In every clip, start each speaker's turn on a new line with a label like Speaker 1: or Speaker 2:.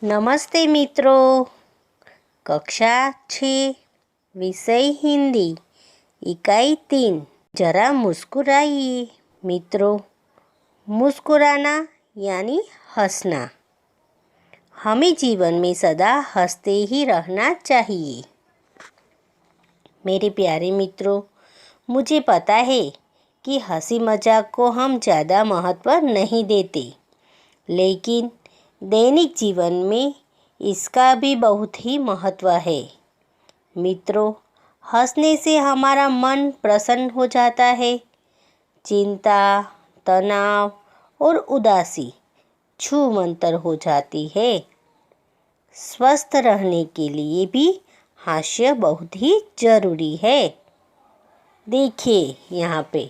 Speaker 1: नमस्ते मित्रों। कक्षा 6 विषय हिंदी इकाई 3। जरा मुस्कुराइए मित्रों। मुस्कुराना यानी हंसना। हमें जीवन में सदा हंसते ही रहना चाहिए। मेरे प्यारे मित्रों, मुझे पता है कि हंसी मजाक को हम ज़्यादा महत्व नहीं देते, लेकिन दैनिक जीवन में इसका भी बहुत ही महत्व है। मित्रों, हंसने से हमारा मन प्रसन्न हो जाता है। चिंता, तनाव और उदासी छूमंतर हो जाती है। स्वस्थ रहने के लिए भी हास्य बहुत ही जरूरी है। देखिए यहाँ पे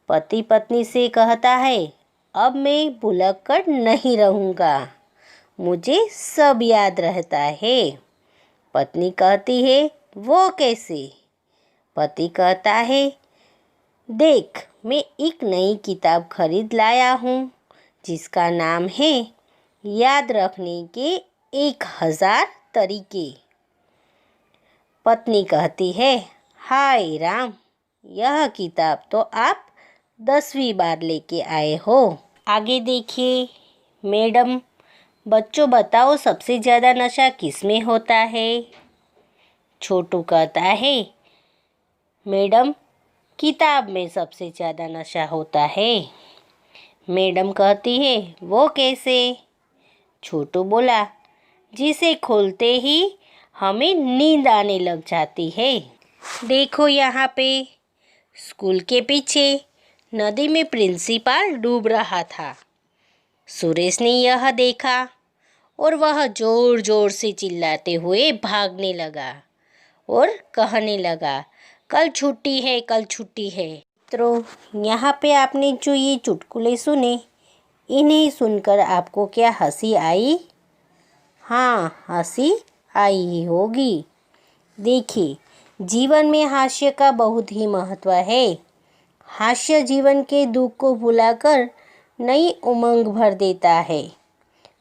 Speaker 1: पति पत्नी से कहता है, अब मैं भुलक कर नहीं रहूँगा, मुझे सब याद रहता है। पत्नी कहती है, वो कैसे? पति कहता है, देख मैं एक नई किताब खरीद लाया हूँ जिसका नाम है याद रखने के 1000 तरीके। पत्नी कहती है, हाय राम, यह किताब तो आप 10वीं बार लेके आए हो। आगे देखिए, मैडम बच्चों बताओ सबसे ज़्यादा नशा किस में होता है? छोटू कहता है, मैडम किताब में सबसे ज़्यादा नशा होता है। मैडम कहती है, वो कैसे? छोटू बोला, जिसे खोलते ही हमें नींद आने लग जाती है। देखो यहाँ पे स्कूल के पीछे नदी में प्रिंसिपल डूब रहा था। सुरेश ने यह देखा और वह जोर जोर से चिल्लाते हुए भागने लगा और कहने लगा, कल छुट्टी है, कल छुट्टी है। मित्रों, यहाँ पे आपने जो ये चुटकुले सुने, इन्हें सुनकर आपको क्या हंसी आई? हाँ, हंसी आई ही होगी। देखिए, जीवन में हास्य का बहुत ही महत्व है। हास्य जीवन के दुख को भुलाकर नई उमंग भर देता है।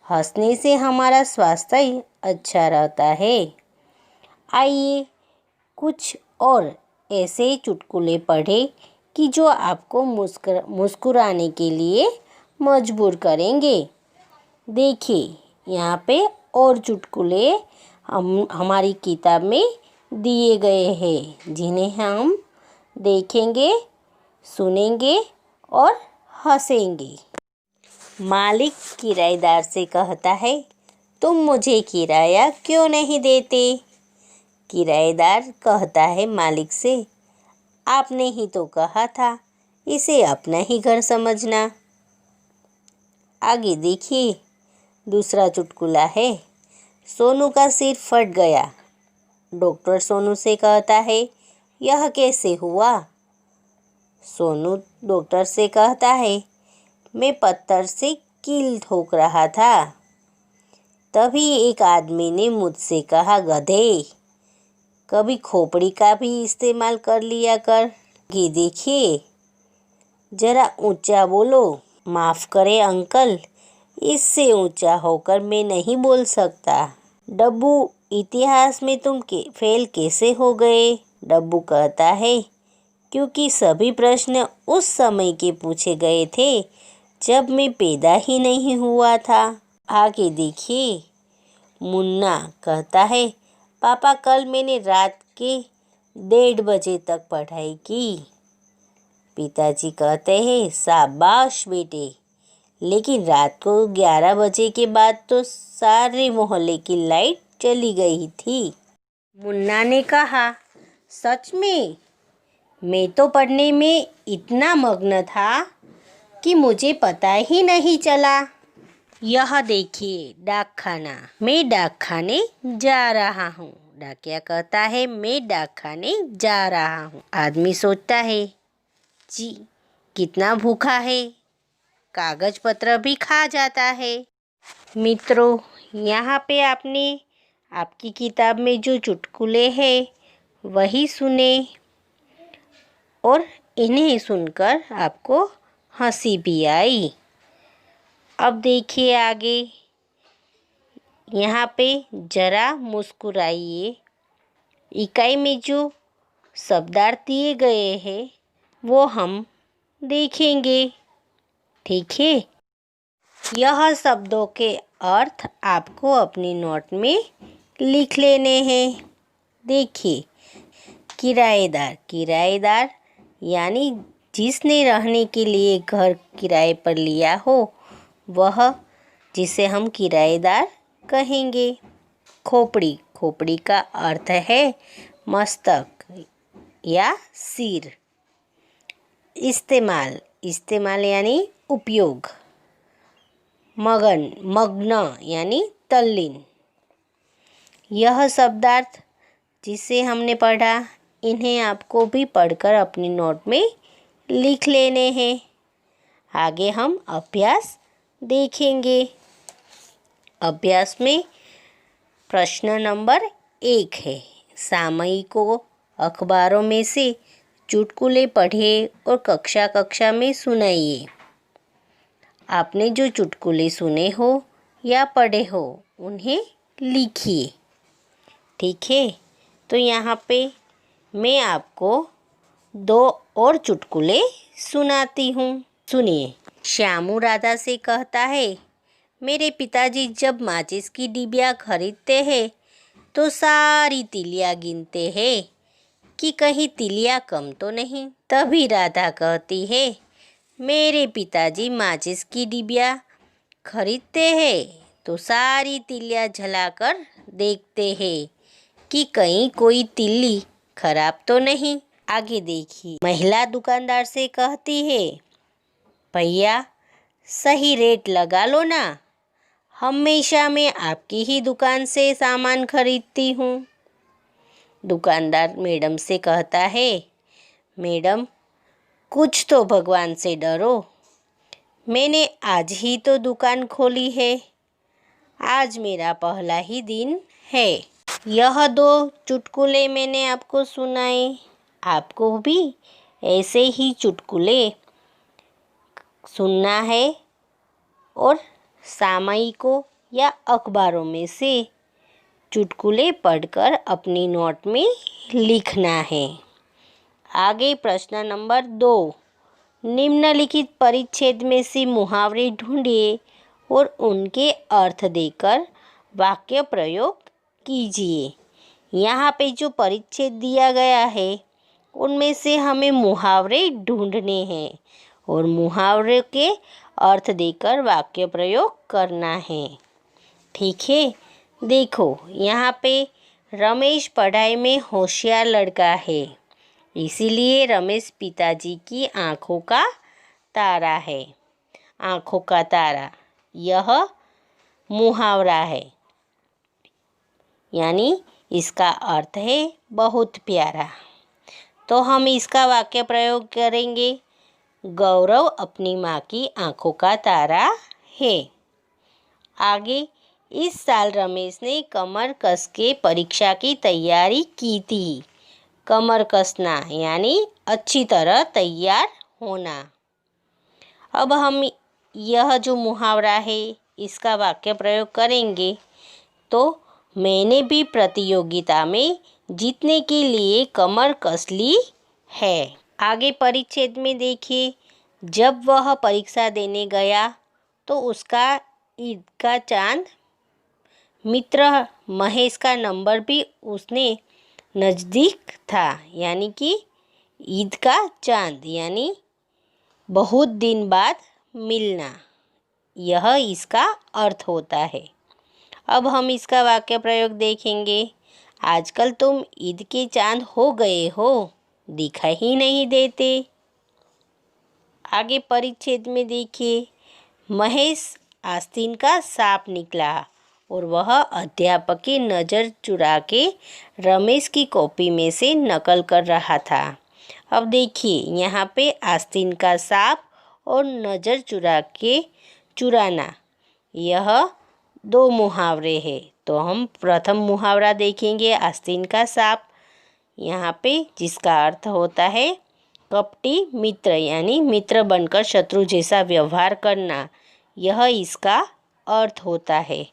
Speaker 1: हंसने से हमारा स्वास्थ्य अच्छा रहता है। आइए कुछ और ऐसे चुटकुले पढ़ें कि जो आपको मुस्कुराने के लिए मजबूर करेंगे। देखिए यहाँ पे और चुटकुले हमारी किताब में दिए गए हैं, जिन्हें हम देखेंगे, सुनेंगे और हंसेंगे। मालिक किराएदार से कहता है, तुम मुझे किराया क्यों नहीं देते? किराएदार कहता है मालिक से, आपने ही तो कहा था इसे अपना ही घर समझना। आगे देखिए, दूसरा चुटकुला है, सोनू का सिर फट गया। डॉक्टर सोनू से कहता है, यह कैसे हुआ? सोनू डॉक्टर से कहता है, मैं पत्थर से कील ठोक रहा था, तभी एक आदमी ने मुझसे कहा, गधे, कभी खोपड़ी का भी इस्तेमाल कर लिया कर। ये देखिए, जरा ऊंचा बोलो। माफ़ करें अंकल, इससे ऊंचा होकर मैं नहीं बोल सकता। डब्बू, इतिहास में तुम फेल कैसे हो गए? डब्बू कहता है, क्योंकि सभी प्रश्न उस समय के पूछे गए थे जब मैं पैदा ही नहीं हुआ था। आगे देखिए, मुन्ना कहता है, पापा कल मैंने रात के 1:30 बजे तक पढ़ाई की। पिताजी कहते हैं, शाबाश बेटे, लेकिन रात को 11 बजे के बाद तो सारे मोहल्ले की लाइट चली गई थी। मुन्ना ने कहा, सच में? मैं तो पढ़ने में इतना मग्न था कि मुझे पता ही नहीं चला। यह देखिए डाक खाना, मैं डाक खाने जा रहा हूँ। डाकिया कहता है, मैं डाक खाने जा रहा हूँ। आदमी सोचता है, जी कितना भूखा है, कागज पत्र भी खा जाता है। मित्रों, यहाँ पे आपने आपकी किताब में जो चुटकुले हैं वही सुने और इन्हें सुनकर आपको हंसी भी आई। अब देखिए आगे, यहाँ पे जरा मुस्कुराइए। इकाई में जो शब्दार्थ दिए गए हैं वो हम देखेंगे। ठीक है, यह शब्दों के अर्थ आपको अपनी नोट में लिख लेने हैं। देखिए, किराएदार, किराएदार यानी जिसने रहने के लिए घर किराए पर लिया हो वह, जिसे हम किराएदार कहेंगे। खोपड़ी, खोपड़ी का अर्थ है मस्तक या सिर। इस्तेमाल, इस्तेमाल यानी उपयोग। मगन, मग्न यानी तल्लीन। यह शब्दार्थ जिसे हमने पढ़ा, इन्हें आपको भी पढ़कर अपनी नोट में लिख लेने हैं। आगे हम अभ्यास देखेंगे। अभ्यास में प्रश्न नंबर 1 है, सामयिकों अखबारों में से चुटकुले पढ़िए और कक्षा कक्षा में सुनाइए। आपने जो चुटकुले सुने हो या पढ़े हो उन्हें लिखिए। ठीक है, तो यहाँ पे मैं आपको 2 और चुटकुले सुनाती हूँ। सुनिए। श्यामू राधा से कहता है, मेरे पिताजी जब माचिस की डिबिया खरीदते हैं तो सारी तिलियाँ गिनते हैं कि कहीं तिलियाँ कम तो नहीं। तभी राधा कहती है, मेरे पिताजी माचिस की डिबिया खरीदते हैं तो सारी तिलियाँ जलाकर देखते हैं कि कहीं कोई तिल्ली खराब तो नहीं। आगे देखिए। महिला दुकानदार से कहती है, भैया सही रेट लगा लो ना, हमेशा मैं आपकी ही दुकान से सामान खरीदती हूँ। दुकानदार मैडम से कहता है, मैडम कुछ तो भगवान से डरो, मैंने आज ही तो दुकान खोली है, आज मेरा पहला ही दिन है। यह 2 चुटकुले मैंने आपको सुनाए। आपको भी ऐसे ही चुटकुले सुनना है और सामयिकों या अखबारों में से चुटकुले पढ़कर अपनी नोट में लिखना है। आगे प्रश्न नंबर 2, निम्नलिखित परिच्छेद में से मुहावरे ढूंढिए और उनके अर्थ देकर वाक्य प्रयोग कीजिए। यहाँ पे जो परिच्छेद दिया गया है उनमें से हमें मुहावरे ढूंढने हैं और मुहावरे के अर्थ देकर वाक्य प्रयोग करना है। ठीक है, देखो यहाँ पे रमेश पढ़ाई में होशियार लड़का है, इसीलिए रमेश पिताजी की आँखों का तारा है। आँखों का तारा यह मुहावरा है, यानी इसका अर्थ है बहुत प्यारा। तो हम इसका वाक्य प्रयोग करेंगे, गौरव अपनी माँ की आँखों का तारा है। आगे, इस साल रमेश ने कमर कस के परीक्षा की तैयारी की थी। कमर कसना यानी अच्छी तरह तैयार होना। अब हम यह जो मुहावरा है इसका वाक्य प्रयोग करेंगे। तो मैंने भी प्रतियोगिता में जीतने के लिए कमर कस ली है। आगे परिच्छेद में देखिए, जब वह परीक्षा देने गया तो उसका ईद का चांद मित्र महेश का नंबर भी उसने नज़दीक था, यानी कि ईद का चांद यानी बहुत दिन बाद मिलना, यह इसका अर्थ होता है। अब हम इसका वाक्य प्रयोग देखेंगे। आजकल तुम ईद के चांद हो गए हो, दिखाई ही नहीं देते। आगे परिच्छेद में देखिए, महेश आस्तीन का सांप निकला और वह अध्यापक की नज़र चुरा के रमेश की कॉपी में से नकल कर रहा था। अब देखिए यहाँ पे आस्तीन का सांप और नज़र चुराना यह 2 मुहावरे हैं। तो हम प्रथम मुहावरा देखेंगे, आस्तीन का सांप, यहाँ पे जिसका अर्थ होता है कपटी मित्र, यानी मित्र बनकर शत्रु जैसा व्यवहार करना, यह इसका अर्थ होता है।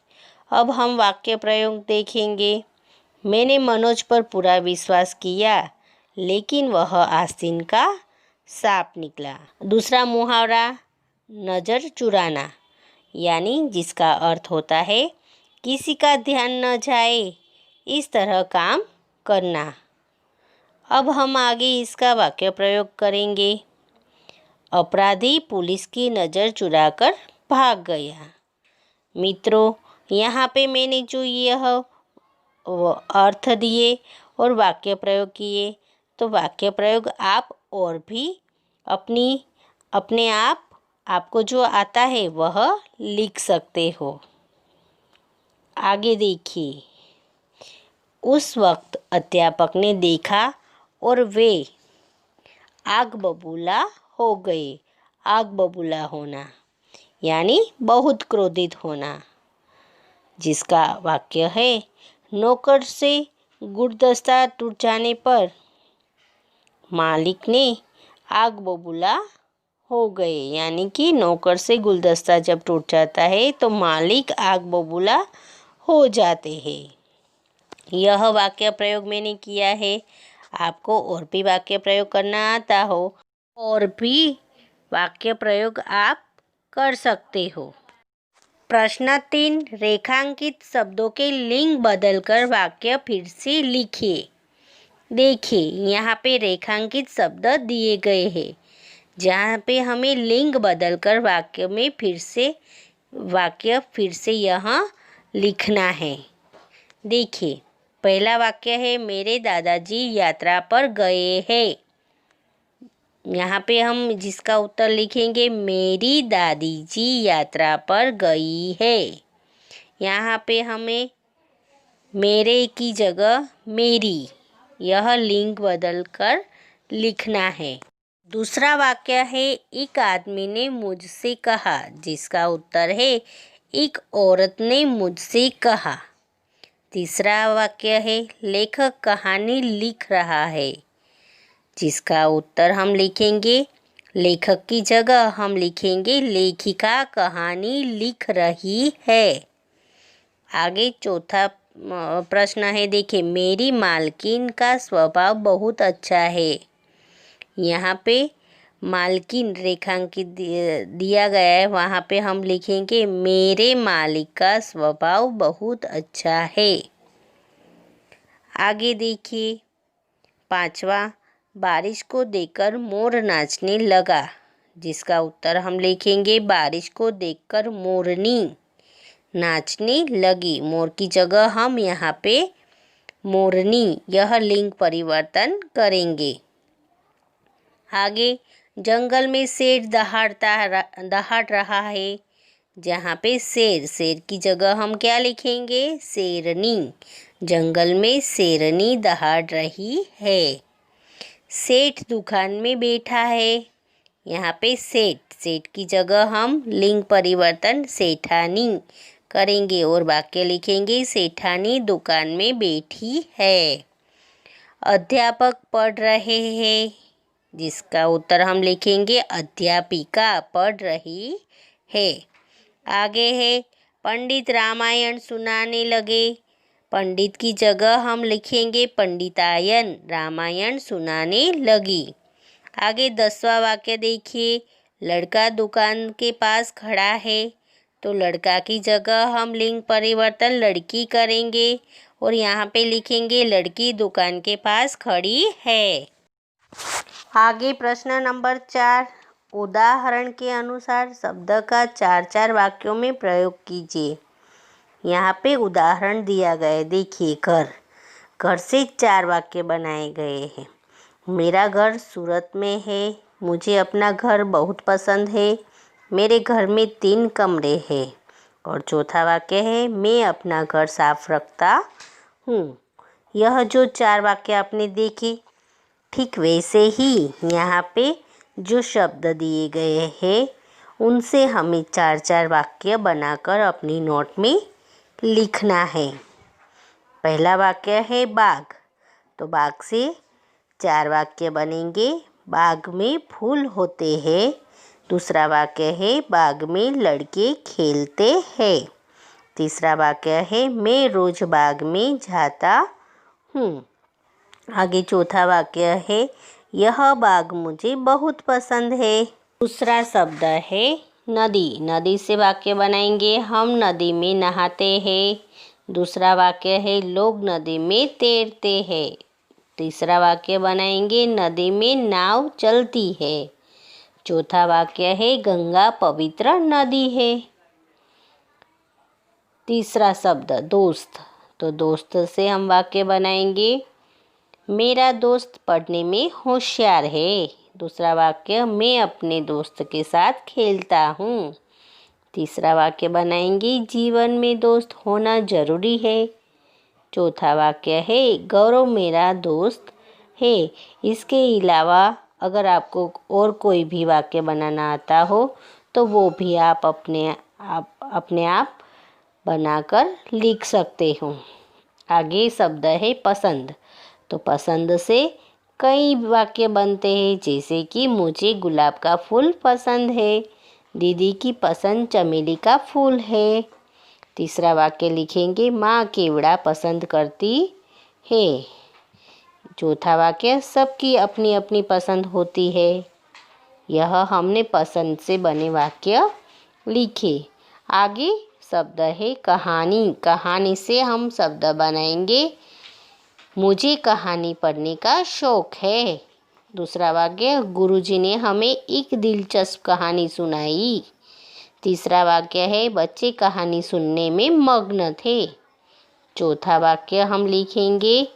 Speaker 1: अब हम वाक्य प्रयोग देखेंगे। मैंने मनोज पर पूरा विश्वास किया, लेकिन वह आस्तीन का सांप निकला। दूसरा मुहावरा नज़र चुराना, यानी जिसका अर्थ होता है किसी का ध्यान न जाए इस तरह काम करना। अब हम आगे इसका वाक्य प्रयोग करेंगे। अपराधी पुलिस की नज़र चुराकर भाग गया। मित्रों, यहाँ पे मैंने जो यह अर्थ दिए और वाक्य प्रयोग किए, तो वाक्य प्रयोग आप और भी अपने आपको जो आता है वह लिख सकते हो। आगे देखिए। उस वक्त अध्यापक ने देखा और वे आग बबूला हो गए। आग बबूला होना यानी बहुत क्रोधित होना, जिसका वाक्य है नौकर से गुलदस्ता टूट जाने पर मालिक ने आग बबूला हो गए, यानी कि नौकर से गुलदस्ता जब टूट जाता है तो मालिक आग बबूला हो जाते हैं। यह वाक्य प्रयोग मैंने किया है। आपको और भी वाक्य प्रयोग करना आता हो और भी वाक्य प्रयोग आप कर सकते हो। प्रश्न 3, रेखांकित शब्दों के लिंग बदलकर वाक्य फिर से लिखिए। देखिए, यहाँ पे रेखांकित शब्द दिए गए हैं, जहाँ पे हमें लिंग बदलकर वाक्य फिर से यहाँ लिखना है। देखिए, पहला वाक्य है मेरे दादाजी यात्रा पर गए हैं। यहाँ पे हम जिसका उत्तर लिखेंगे मेरी दादी जी यात्रा पर गई है। यहाँ पे हमें मेरे की जगह मेरी, यह लिंग बदलकर लिखना है। दूसरा वाक्य है एक आदमी ने मुझसे कहा, जिसका उत्तर है एक औरत ने मुझसे कहा। तीसरा वाक्य है लेखक कहानी लिख रहा है, जिसका उत्तर हम लिखेंगे लेखक की जगह हम लिखेंगे लेखिका कहानी लिख रही है। आगे चौथा प्रश्न है, देखिए मेरी मालकिन का स्वभाव बहुत अच्छा है। यहाँ पे मालकिन रेखांकित दिया गया है, वहाँ पे हम लिखेंगे मेरे मालिक का स्वभाव बहुत अच्छा है। आगे देखिए, पांचवा बारिश को देखकर मोर नाचने लगा, जिसका उत्तर हम लिखेंगे बारिश को देखकर मोरनी नाचने लगी। मोर की जगह हम यहाँ पे मोरनी, यह लिंग परिवर्तन करेंगे। आगे जंगल में शेर दहाड़ रहा है, जहाँ पे शेर की जगह हम क्या लिखेंगे शेरनी। जंगल में शेरनी दहाड़ रही है। सेठ दुकान में बैठा है, यहाँ पे सेठ की जगह हम लिंग परिवर्तन सेठानी करेंगे और वाक्य लिखेंगे सेठानी दुकान में बैठी है। अध्यापक पढ़ रहे हैं, जिसका उत्तर हम लिखेंगे अध्यापिका पढ़ रही है। आगे है पंडित रामायण सुनाने लगे, पंडित की जगह हम लिखेंगे पंडितायन रामायण सुनाने लगी। आगे 10वां वाक्य देखिए, लड़का दुकान के पास खड़ा है, तो लड़का की जगह हम लिंग परिवर्तन लड़की करेंगे और यहाँ पे लिखेंगे लड़की दुकान के पास खड़ी है। आगे प्रश्न नंबर 4, उदाहरण के अनुसार शब्द का 4 वाक्यों में प्रयोग कीजिए। यहाँ पे उदाहरण दिया गया है, देखिए घर से 4 वाक्य बनाए गए हैं। मेरा घर सूरत में है, मुझे अपना घर बहुत पसंद है, मेरे घर में 3 कमरे हैं। और चौथा वाक्य है मैं अपना घर साफ रखता हूँ। यह जो 4 वाक्य आपने देखे, ठीक वैसे ही यहाँ पे जो शब्द दिए गए हैं उनसे हमें 4 वाक्य बनाकर अपनी नोट में लिखना है। पहला वाक्य है बाग, तो बाग से 4 वाक्य बनेंगे। बाग में फूल होते हैं। दूसरा वाक्य है बाग में लड़के खेलते हैं। तीसरा वाक्य है मैं रोज बाग में जाता हूँ। आगे चौथा वाक्य है यह बाग मुझे बहुत पसंद है। दूसरा शब्द है नदी। नदी से वाक्य बनाएंगे हम नदी में नहाते हैं। दूसरा वाक्य है लोग नदी में तैरते हैं। तीसरा वाक्य बनाएंगे नदी में नाव चलती है। चौथा वाक्य है गंगा पवित्र नदी है। तीसरा शब्द दोस्त। तो दोस्त से हम वाक्य बनाएंगे मेरा दोस्त पढ़ने में होशियार है। दूसरा वाक्य मैं अपने दोस्त के साथ खेलता हूँ। तीसरा वाक्य बनाएंगे जीवन में दोस्त होना ज़रूरी है। चौथा वाक्य है गौरव मेरा दोस्त है। इसके अलावा अगर आपको और कोई भी वाक्य बनाना आता हो तो वो भी आप अपने आप बनाकर लिख सकते हो। आगे शब्द है पसंद। तो पसंद से कई वाक्य बनते हैं जैसे कि मुझे गुलाब का फूल पसंद है। दीदी की पसंद चमेली का फूल है। तीसरा वाक्य लिखेंगे माँ केवड़ा पसंद करती है। चौथा वाक्य सबकी अपनी अपनी पसंद होती है। यह हमने पसंद से बने वाक्य लिखे। आगे शब्द है कहानी। कहानी से हम शब्द बनाएंगे मुझे कहानी पढ़ने का शौक है। दूसरा वाक्य गुरुजी ने हमें एक दिलचस्प कहानी सुनाई। तीसरा वाक्य है बच्चे कहानी सुनने में मग्न थे। चौथा वाक्य हम लिखेंगे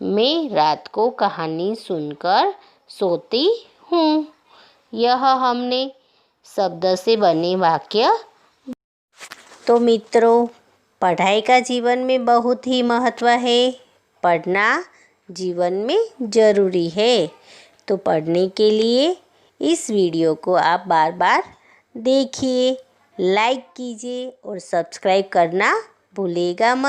Speaker 1: मैं रात को कहानी सुनकर सोती हूँ। यह हमने शब्द से बने वाक्य। तो मित्रों पढ़ाई का जीवन में बहुत ही महत्व है। पढ़ना जीवन में ज़रूरी है। तो पढ़ने के लिए इस वीडियो को आप बार बार देखिए, लाइक कीजिए और सब्सक्राइब करना भूलिएगा मत।